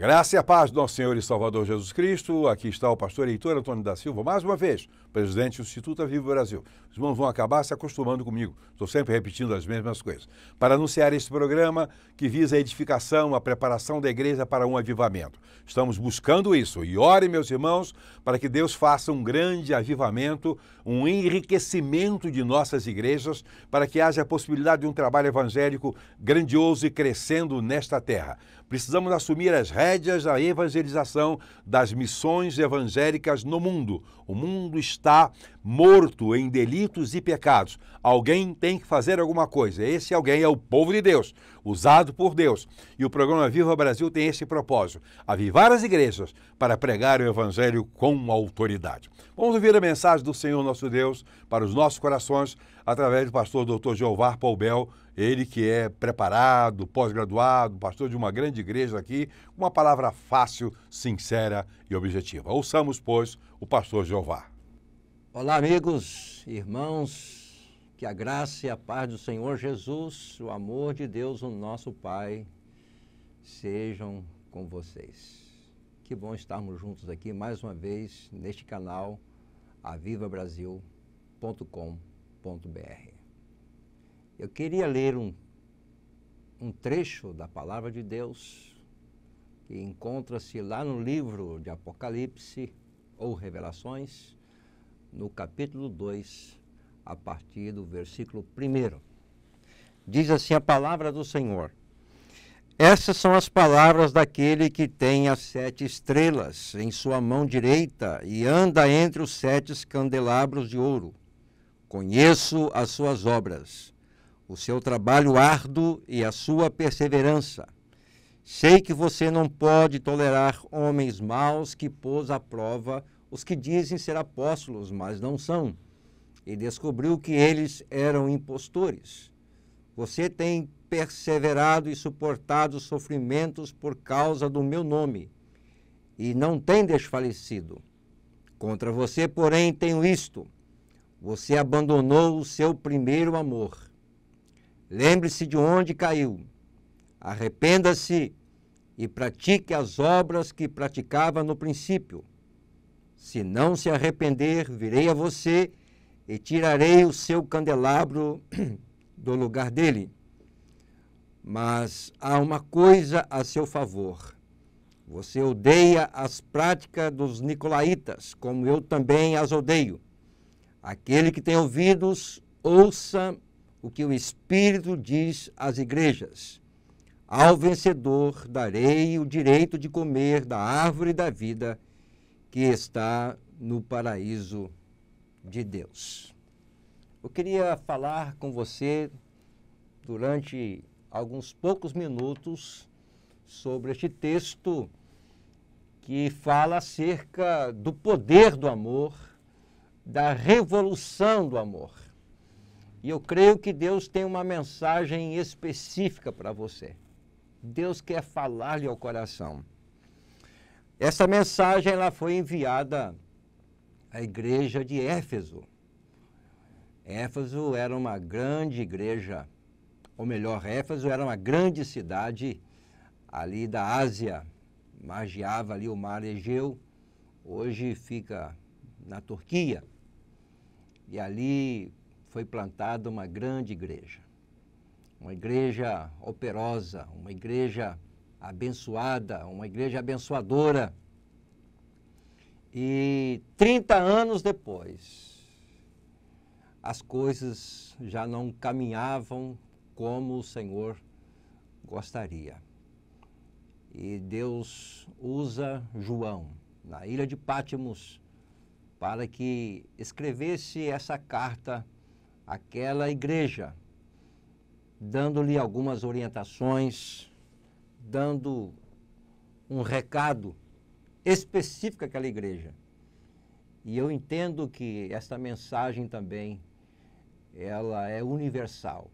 Graça e a paz do nosso Senhor e Salvador Jesus Cristo. Aqui está o pastor Heitor Antônio da Silva, mais uma vez, presidente do Instituto Viva Brasil. Os irmãos vão acabar se acostumando comigo, estou sempre repetindo as mesmas coisas. Para anunciar este programa que visa a edificação, a preparação da igreja para um avivamento. Estamos buscando isso e orem, meus irmãos, para que Deus faça um grande avivamento, um enriquecimento de nossas igrejas, para que haja a possibilidade de um trabalho evangélico grandioso e crescendo nesta terra. Precisamos assumir as rédeas da evangelização das missões evangélicas no mundo. O mundo está morto em delitos e pecados. Alguém tem que fazer alguma coisa. Esse alguém é o povo de Deus, usado por Deus. E o programa Viva Brasil tem esse propósito: avivar as igrejas para pregar o evangelho com autoridade. Vamos ouvir a mensagem do Senhor nosso Deus para os nossos corações através do pastor Dr. Jeovar Paubel, ele que é preparado, pós-graduado, pastor de uma grande igreja aqui, uma palavra fácil, sincera e objetiva. Ouçamos, pois, o pastor Jeovar. Olá, amigos, irmãos, que a graça e a paz do Senhor Jesus, o amor de Deus, o nosso Pai, sejam com vocês. Que bom estarmos juntos aqui mais uma vez neste canal avivabrasil.com.br. Eu queria ler um trecho da Palavra de Deus que encontra-se lá no livro de Apocalipse ou Revelações, no capítulo 2, a partir do versículo 1. Diz assim a palavra do Senhor: essas são as palavras daquele que tem as 7 estrelas em sua mão direita e anda entre os 7 candelabros de ouro. Conheço as suas obras, o seu trabalho árduo e a sua perseverança. Sei que você não pode tolerar homens maus que pôs à prova os que dizem ser apóstolos, mas não são, e descobriu que eles eram impostores. Você tem perseverado e suportado sofrimentos por causa do meu nome, e não tem desfalecido. Contra você, porém, tenho isto: você abandonou o seu primeiro amor. Lembre-se de onde caiu, arrependa-se e pratique as obras que praticava no princípio. Se não se arrepender, virei a você e tirarei o seu candelabro do lugar dele. Mas há uma coisa a seu favor: você odeia as práticas dos nicolaítas, como eu também as odeio. Aquele que tem ouvidos, ouça o que o Espírito diz às igrejas. Ao vencedor darei o direito de comer da árvore da vida que está no paraíso de Deus. Eu queria falar com você durante alguns poucos minutos sobre este texto que fala acerca do poder do amor, da revolução do amor. E eu creio que Deus tem uma mensagem específica para você. Deus quer falar-lhe ao coração. Essa mensagem ela foi enviada à igreja de Éfeso. Éfeso era uma grande igreja, ou melhor, Éfeso era uma grande cidade ali da Ásia, margeava ali o mar Egeu, hoje fica na Turquia. E ali foi plantada uma grande igreja, uma igreja operosa, uma igreja abençoada, uma igreja abençoadora. E 30 anos depois, as coisas já não caminhavam como o Senhor gostaria. E Deus usa João, na ilha de Pátimos, para que escrevesse essa carta àquela igreja, dando-lhe algumas orientações, dando um recado específico àquela igreja. E eu entendo que esta mensagem também, ela é universal.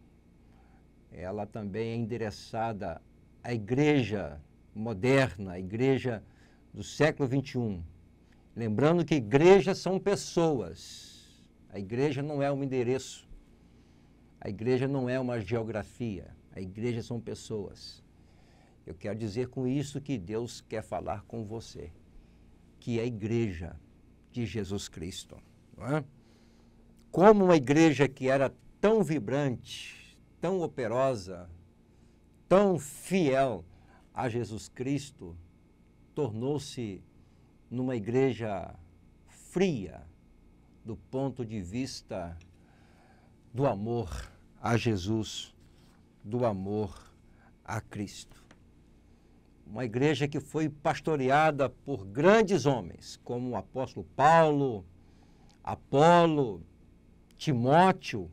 Ela também é endereçada à igreja moderna, à igreja do século XXI. Lembrando que igrejas são pessoas. A igreja não é um endereço. A igreja não é uma geografia. A igreja são pessoas. Eu quero dizer com isso que Deus quer falar com você, que é a igreja de Jesus Cristo. Não é? Como uma igreja que era tão vibrante, tão operosa, tão fiel a Jesus Cristo, tornou-se numa igreja fria do ponto de vista do amor a Jesus, do amor a Cristo. Uma igreja que foi pastoreada por grandes homens, como o apóstolo Paulo, Apolo, Timóteo,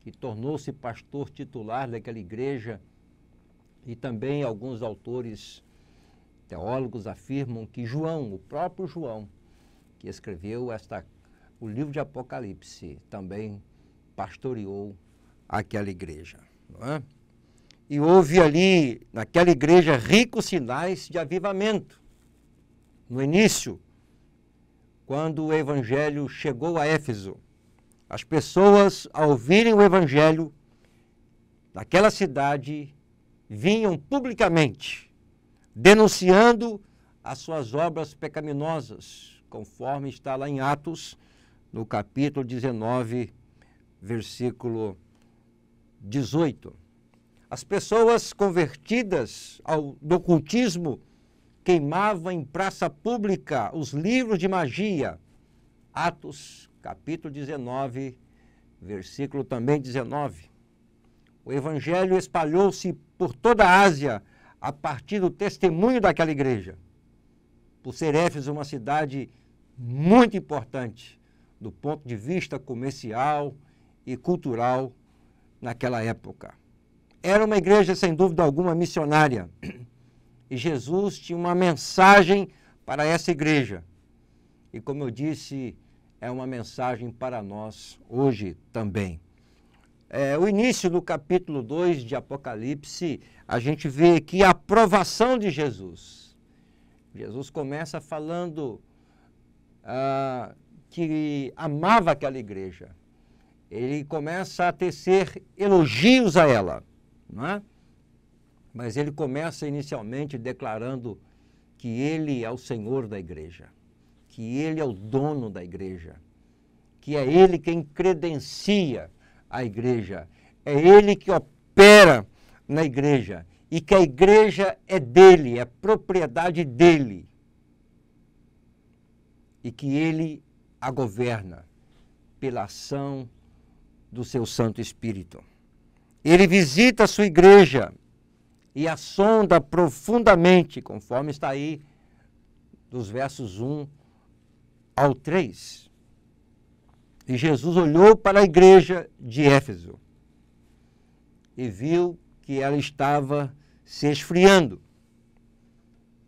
que tornou-se pastor titular daquela igreja, e também alguns autores teólogos afirmam que João, o próprio João, que escreveu o livro de Apocalipse, também pastoreou aquela igreja. Não é? E houve ali, naquela igreja, ricos sinais de avivamento. No início, quando o evangelho chegou a Éfeso, as pessoas, ao ouvirem o evangelho, naquela cidade, vinham publicamente denunciando as suas obras pecaminosas, conforme está lá em Atos, no capítulo 19, versículo 18. As pessoas convertidas do ocultismo queimavam em praça pública os livros de magia. Atos, capítulo 19, versículo também 19. O evangelho espalhou-se por toda a Ásia a partir do testemunho daquela igreja. Por ser Éfeso uma cidade muito importante do ponto de vista comercial e cultural naquela época. Era uma igreja, sem dúvida alguma, missionária. E Jesus tinha uma mensagem para essa igreja. E como eu disse, é uma mensagem para nós hoje também. O início do capítulo 2 de Apocalipse, a gente vê aqui a aprovação de Jesus. Jesus começa falando que amava aquela igreja. Ele começa a tecer elogios a ela. Não é? Mas ele começa inicialmente declarando que ele é o Senhor da igreja, que ele é o dono da igreja, que é ele quem credencia a igreja, é ele que opera na igreja e que a igreja é dele, é propriedade dele e que ele a governa pela ação do seu Santo Espírito. Ele visita a sua igreja e a sonda profundamente, conforme está aí dos versos 1 ao 3. E Jesus olhou para a igreja de Éfeso e viu que ela estava se esfriando.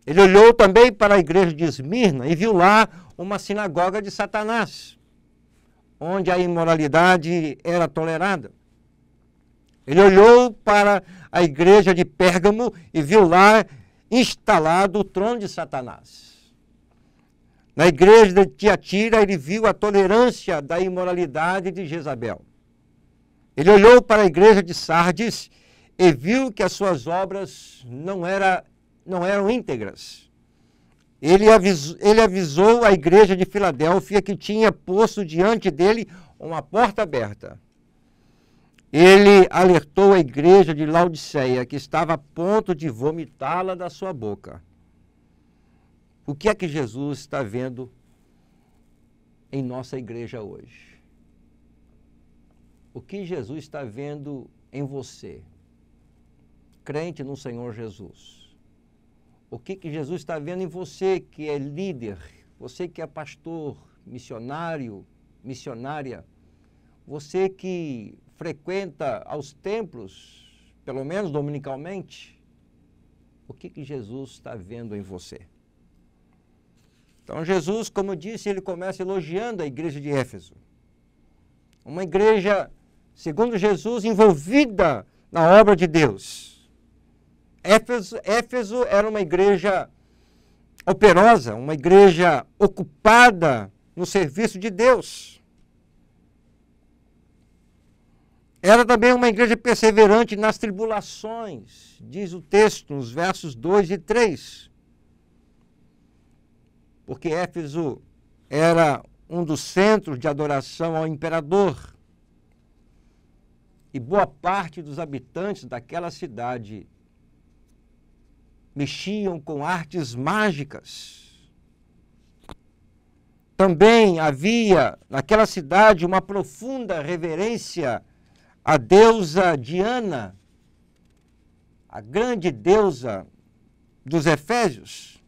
Ele olhou também para a igreja de Esmirna e viu lá uma sinagoga de Satanás, onde a imoralidade era tolerada. Ele olhou para a igreja de Pérgamo e viu lá instalado o trono de Satanás. Na igreja de Tiatira, ele viu a tolerância da imoralidade de Jezabel. Ele olhou para a igreja de Sardes e viu que as suas obras não eram íntegras. Ele avisou a igreja de Filadélfia que tinha posto diante dele uma porta aberta. Ele alertou a igreja de Laodiceia que estava a ponto de vomitá-la da sua boca. O que é que Jesus está vendo em nossa igreja hoje? O que Jesus está vendo em você, crente no Senhor Jesus? O que Jesus está vendo em você que é líder, você que é pastor, missionário, missionária, você que frequenta aos templos, pelo menos dominicalmente, o que Jesus está vendo em você? Então Jesus, como eu disse, ele começa elogiando a igreja de Éfeso. Uma igreja, segundo Jesus, envolvida na obra de Deus. Éfeso era uma igreja operosa, uma igreja ocupada no serviço de Deus. Era também uma igreja perseverante nas tribulações, diz o texto, nos versos 2 e 3. Porque Éfeso era um dos centros de adoração ao imperador. E boa parte dos habitantes daquela cidade mexiam com artes mágicas. Também havia naquela cidade uma profunda reverência à deusa Diana, a grande deusa dos Efésios.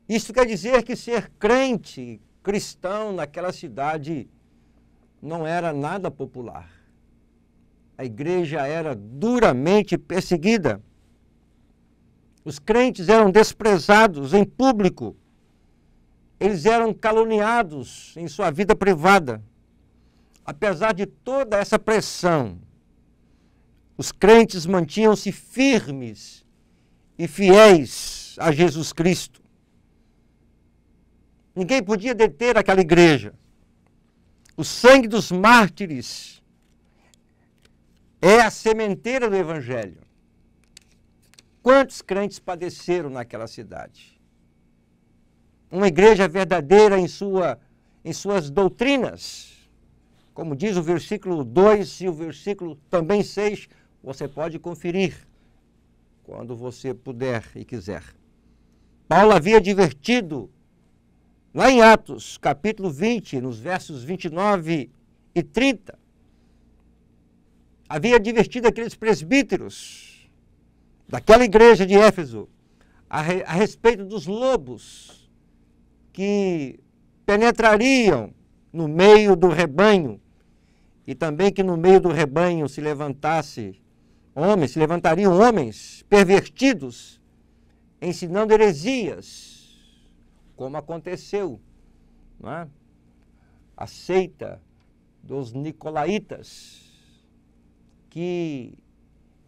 Isso quer dizer que ser crente, cristão naquela cidade não era nada popular. A igreja era duramente perseguida. Os crentes eram desprezados em público. Eles eram caluniados em sua vida privada. Apesar de toda essa pressão, os crentes mantinham-se firmes e fiéis a Jesus Cristo. Ninguém podia deter aquela igreja. O sangue dos mártires é a sementeira do Evangelho. Quantos crentes padeceram naquela cidade? Uma igreja verdadeira em suas doutrinas. Como diz o versículo 2 e o versículo também 6, você pode conferir quando você puder e quiser. Paulo havia advertido, lá em Atos, capítulo 20, nos versos 29 e 30, havia advertido aqueles presbíteros daquela igreja de Éfeso a respeito dos lobos que penetrariam no meio do rebanho e também que no meio do rebanho se levantariam homens pervertidos ensinando heresias, como aconteceu, não é? A seita dos nicolaítas, que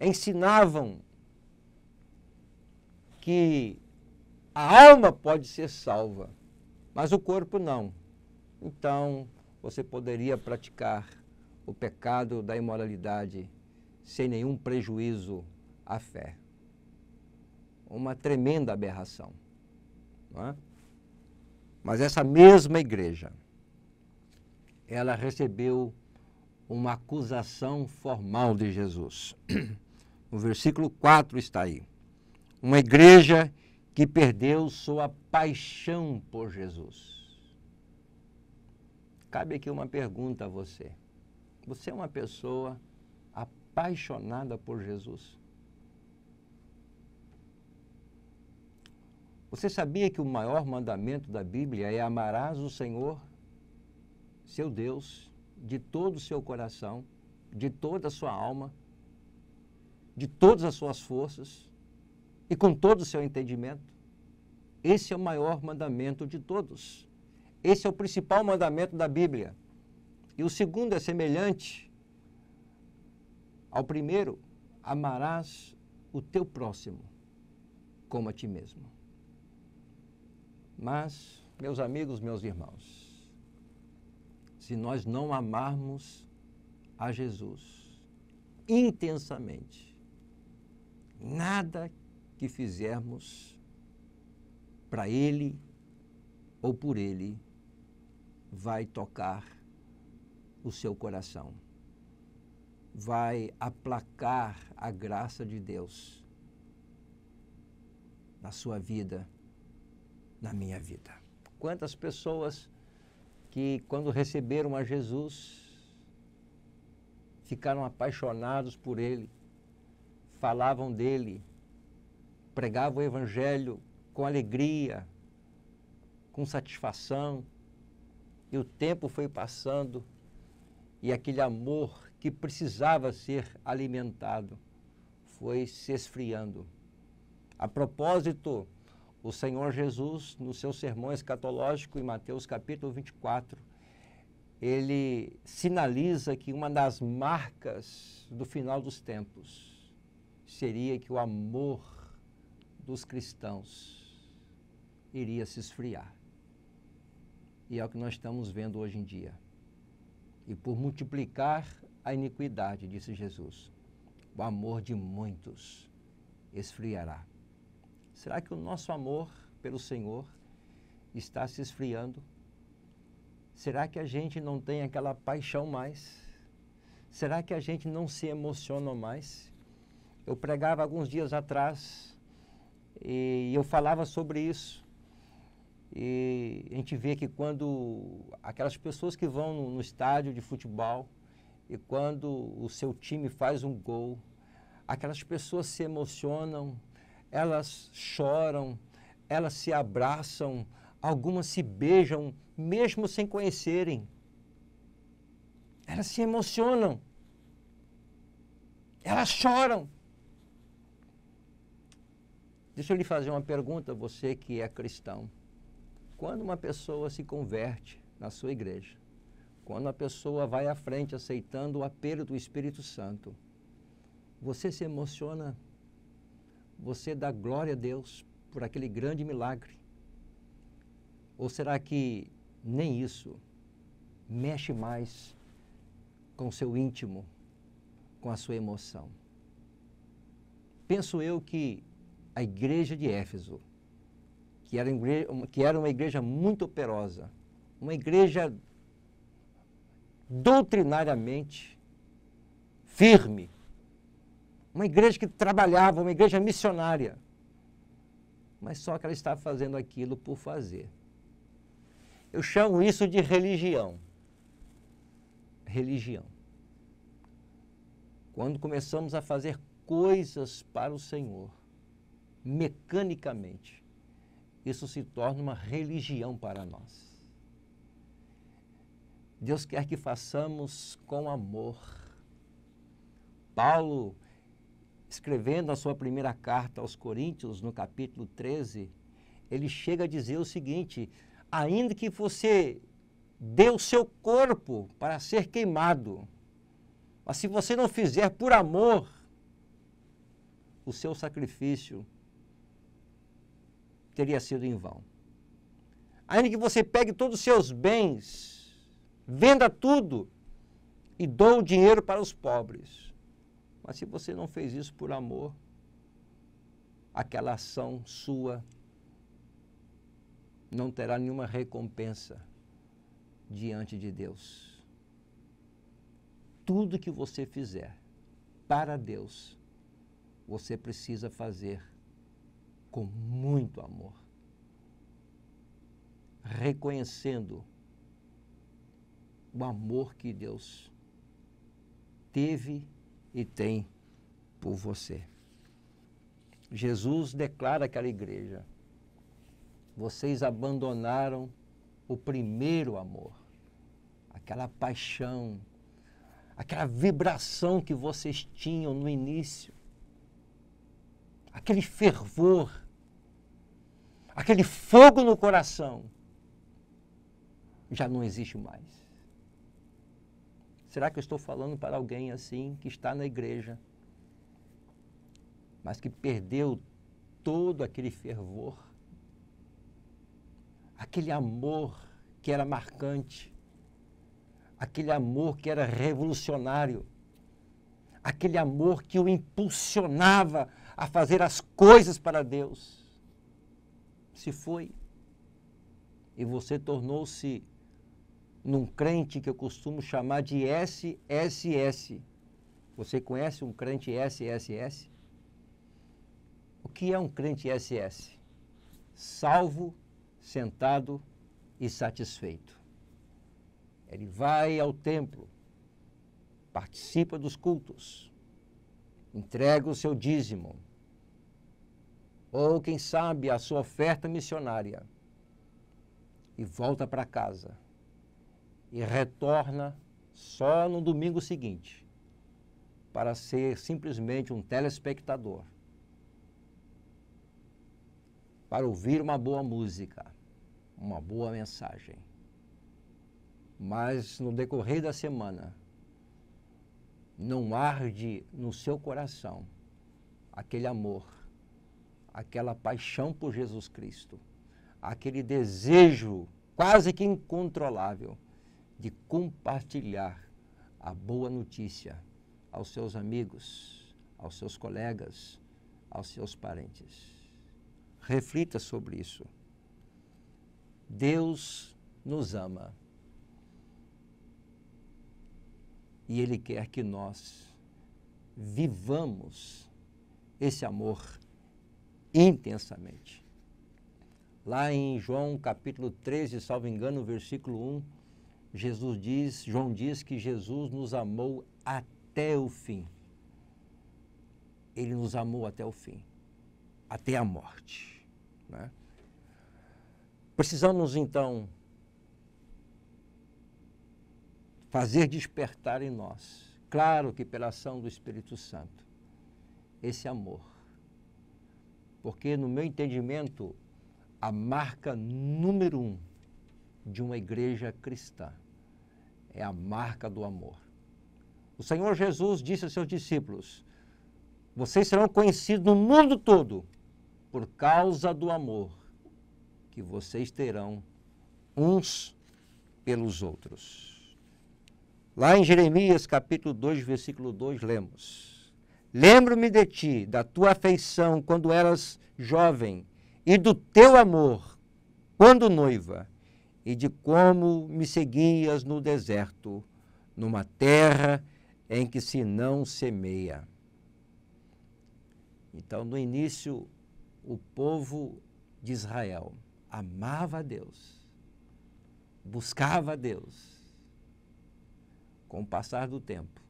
ensinavam que a alma pode ser salva, mas o corpo não. Então, você poderia praticar o pecado da imoralidade sem nenhum prejuízo à fé. Uma tremenda aberração, não é? Mas essa mesma igreja, ela recebeu uma acusação formal de Jesus. O versículo 4 está aí. Uma igreja que perdeu sua paixão por Jesus. Cabe aqui uma pergunta a você. Você é uma pessoa apaixonada por Jesus? Você sabia que o maior mandamento da Bíblia é amarás o Senhor, seu Deus, de todo o seu coração, de toda a sua alma, de todas as suas forças e com todo o seu entendimento? Esse é o maior mandamento de todos. Esse é o principal mandamento da Bíblia. E o segundo é semelhante ao primeiro: amarás o teu próximo como a ti mesmo. Mas, meus amigos, meus irmãos, se nós não amarmos a Jesus intensamente, nada que fizermos para Ele ou por Ele vai tocar o seu coração, vai aplacar a graça de Deus na sua vida, na minha vida. Quantas pessoas que, quando receberam a Jesus, ficaram apaixonados por Ele, falavam dele, pregavam o Evangelho com alegria, com satisfação, e o tempo foi passando e aquele amor que precisava ser alimentado foi se esfriando. A propósito, o Senhor Jesus, no seu sermão escatológico, em Mateus capítulo 24, ele sinaliza que uma das marcas do final dos tempos seria que o amor dos cristãos iria se esfriar. E é o que nós estamos vendo hoje em dia. E por multiplicar a iniquidade, disse Jesus, o amor de muitos esfriará. Será que o nosso amor pelo Senhor está se esfriando? Será que a gente não tem aquela paixão mais? Será que a gente não se emociona mais? Eu pregava alguns dias atrás e eu falava sobre isso. E a gente vê que quando aquelas pessoas que vão no estádio de futebol e quando o seu time faz um gol, aquelas pessoas se emocionam, elas choram, elas se abraçam, algumas se beijam, mesmo sem conhecerem. Elas se emocionam, elas choram. Deixa eu lhe fazer uma pergunta, você que é cristão. Quando uma pessoa se converte na sua igreja, quando a pessoa vai à frente aceitando o apelo do Espírito Santo, você se emociona? Você dá glória a Deus por aquele grande milagre? Ou será que nem isso mexe mais com o seu íntimo, com a sua emoção? Penso eu que a igreja de Éfeso, que era uma igreja muito operosa, uma igreja doutrinariamente firme, uma igreja que trabalhava, uma igreja missionária, mas só que ela estava fazendo aquilo por fazer. Eu chamo isso de religião. Religião. Quando começamos a fazer coisas para o Senhor, mecanicamente, isso se torna uma religião para nós. Deus quer que façamos com amor. Paulo, escrevendo a sua primeira carta aos Coríntios, no capítulo 13, ele chega a dizer o seguinte: ainda que você dê o seu corpo para ser queimado, mas se você não fizer por amor, o seu sacrifício teria sido em vão. Ainda que você pegue todos os seus bens, venda tudo e doe o dinheiro para os pobres, mas se você não fez isso por amor, aquela ação sua não terá nenhuma recompensa diante de Deus. Tudo que você fizer para Deus, você precisa fazer com muito amor, reconhecendo o amor que Deus teve e tem por você. Jesus declara àquela igreja: vocês abandonaram o primeiro amor, aquela paixão, aquela vibração que vocês tinham no início, aquele fervor, aquele fogo no coração, já não existe mais. Será que eu estou falando para alguém assim, que está na igreja, mas que perdeu todo aquele fervor, aquele amor que era marcante, aquele amor que era revolucionário, aquele amor que o impulsionava a fazer as coisas para Deus? Se foi, e você tornou-se num crente que eu costumo chamar de SSS. Você conhece um crente SSS? O que é um crente SS? Salvo, sentado e satisfeito. Ele vai ao templo, participa dos cultos, entrega o seu dízimo, ou quem sabe a sua oferta missionária, e volta para casa, e retorna só no domingo seguinte, para ser simplesmente um telespectador, para ouvir uma boa música, uma boa mensagem. Mas no decorrer da semana, não arde no seu coração aquele amor, aquela paixão por Jesus Cristo, aquele desejo quase que incontrolável de compartilhar a boa notícia aos seus amigos, aos seus colegas, aos seus parentes. Reflita sobre isso. Deus nos ama. E Ele quer que nós vivamos esse amor intensamente. Lá em João capítulo 13, salvo engano, versículo 1, João diz que Jesus nos amou até o fim. Ele nos amou até o fim, até a morte, né? Precisamos, então, fazer despertar em nós, claro que pela ação do Espírito Santo, esse amor. Porque, no meu entendimento, a marca número 1 de uma igreja cristã é a marca do amor. O Senhor Jesus disse aos seus discípulos: vocês serão conhecidos no mundo todo por causa do amor que vocês terão uns pelos outros. Lá em Jeremias, capítulo 2, versículo 2, lemos: lembro-me de ti, da tua afeição quando eras jovem, e do teu amor quando noiva, e de como me seguias no deserto, numa terra em que se não semeia. Então, no início, o povo de Israel amava a Deus, buscava a Deus. Com o passar do tempo,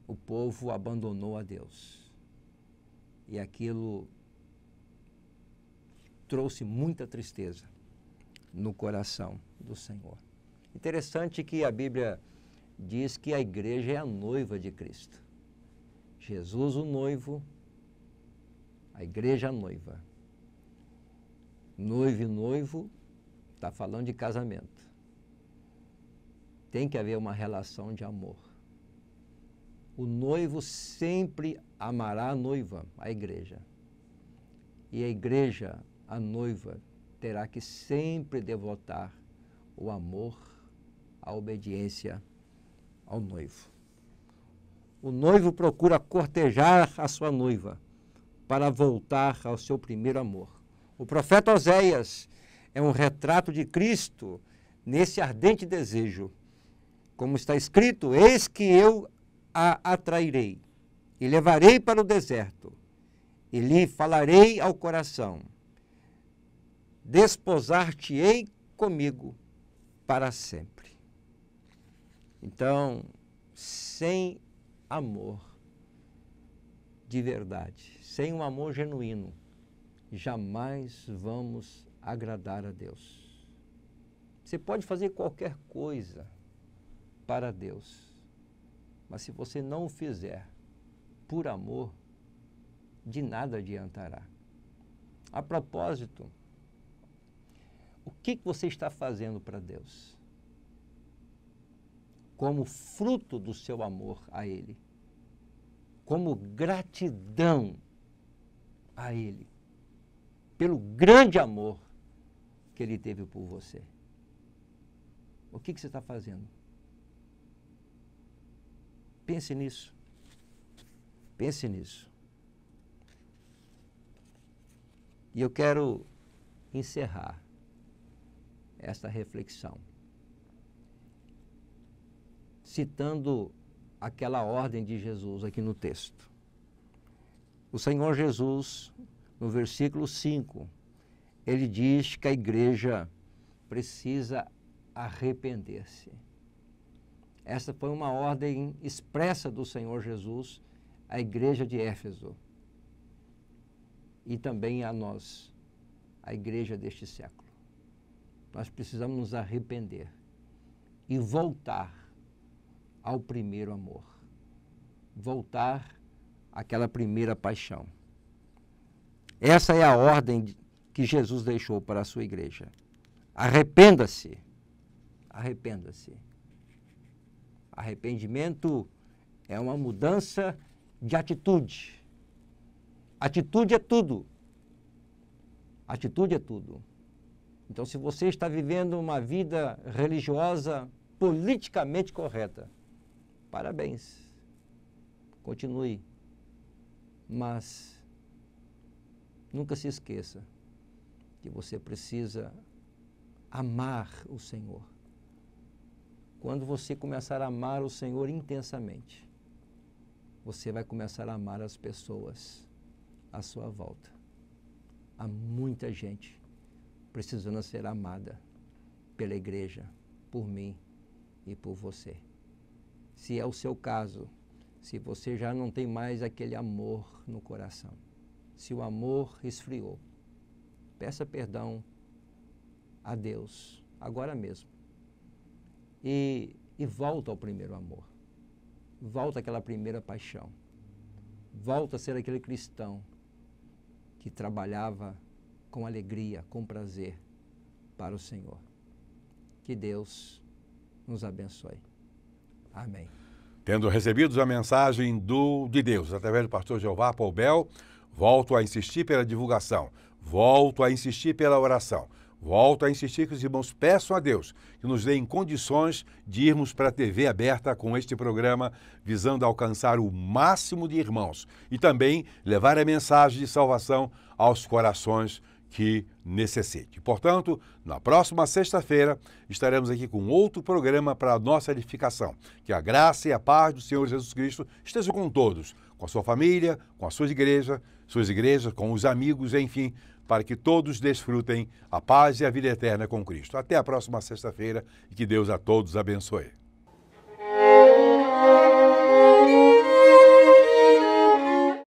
o povo abandonou a Deus. E aquilo trouxe muita tristeza no coração do Senhor. Interessante que a Bíblia diz que a igreja é a noiva de Cristo. Jesus o noivo, a igreja a noiva. Noivo e noivo está falando de casamento. Tem que haver uma relação de amor. O noivo sempre amará a noiva, a igreja. E a igreja, a noiva, terá que sempre devotar o amor, a obediência ao noivo. O noivo procura cortejar a sua noiva para voltar ao seu primeiro amor. O profeta Oséias é um retrato de Cristo nesse ardente desejo. Como está escrito: eis que eu a atrairei e levarei para o deserto e lhe falarei ao coração: desposar-te-ei comigo para sempre. Então, sem amor de verdade, sem um amor genuíno, jamais vamos agradar a Deus. Você pode fazer qualquer coisa para Deus, mas se você não o fizer por amor, de nada adiantará. A propósito, o que você está fazendo para Deus? Como fruto do seu amor a Ele, como gratidão a Ele, pelo grande amor que Ele teve por você. O que você está fazendo? Pense nisso. Pense nisso. E eu quero encerrar esta reflexão citando aquela ordem de Jesus aqui no texto. O Senhor Jesus, no versículo 5, ele diz que a igreja precisa arrepender-se. Essa foi uma ordem expressa do Senhor Jesus à igreja de Éfeso e também a nós, a igreja deste século. Nós precisamos nos arrepender e voltar ao primeiro amor, voltar àquela primeira paixão. Essa é a ordem que Jesus deixou para a sua igreja. Arrependa-se, arrependa-se. Arrependimento é uma mudança de atitude. Atitude é tudo. Atitude é tudo. Então, se você está vivendo uma vida religiosa politicamente correta. Parabéns. Continue. Mas nunca se esqueça que você precisa amar o Senhor. Quando você começar a amar o Senhor intensamente, você vai começar a amar as pessoas à sua volta. Há muita gente precisando ser amada pela igreja, por mim e por você. Se é o seu caso, se você já não tem mais aquele amor no coração, se o amor esfriou, peça perdão a Deus, agora mesmo. E volta ao primeiro amor. Volta àquela primeira paixão. Volta a ser aquele cristão que trabalhava com alegria, com prazer para o Senhor. Que Deus nos abençoe. Amém. Tendo recebido a mensagem de Deus, através do pastor Jeová Paubel, volto a insistir pela divulgação, volto a insistir pela oração, volto a insistir que os irmãos peçam a Deus que nos deem condições de irmos para a TV aberta com este programa, visando alcançar o máximo de irmãos e também levar a mensagem de salvação aos corações que necessite. Portanto, na próxima sexta-feira, estaremos aqui com outro programa para a nossa edificação. Que a graça e a paz do Senhor Jesus Cristo estejam com todos, com a sua família, com as suas igrejas, com os amigos, enfim, para que todos desfrutem a paz e a vida eterna com Cristo. Até a próxima sexta-feira e que Deus a todos abençoe.